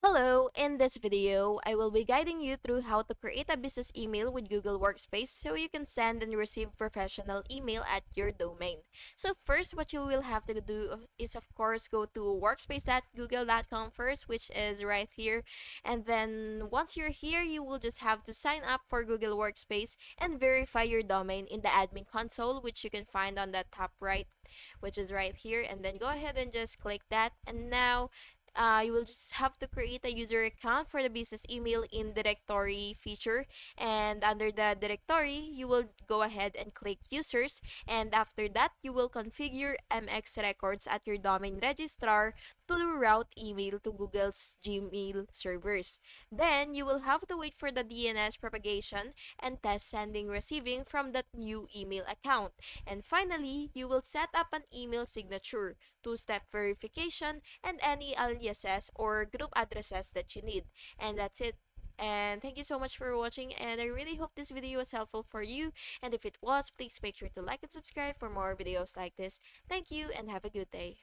Hello, in this video, I will be guiding you through how to create a business email with Google Workspace so you can send and receive professional email at your domain. So first, what you will have to do is of course go to workspace.google.com first, which is right here. And then once you're here, you will just have to sign up for Google Workspace and verify your domain in the admin console, which you can find on the top right, which is right here. And then go ahead and just click that. And now you will just have to create a user account for the business email in directory feature, and under the directory you will go ahead and click users, and after that you will configure mx records at your domain registrar to route email to Google's Gmail servers. Then you will have to wait for the DNS propagation and test sending receiving from that new email account. And finally, you will set up an email signature, two-step verification, and any aliases or group addresses that you need. And that's it. And thank you so much for watching, and I really hope this video was helpful for you. And if it was, please make sure to like and subscribe for more videos like this. Thank you and have a good day.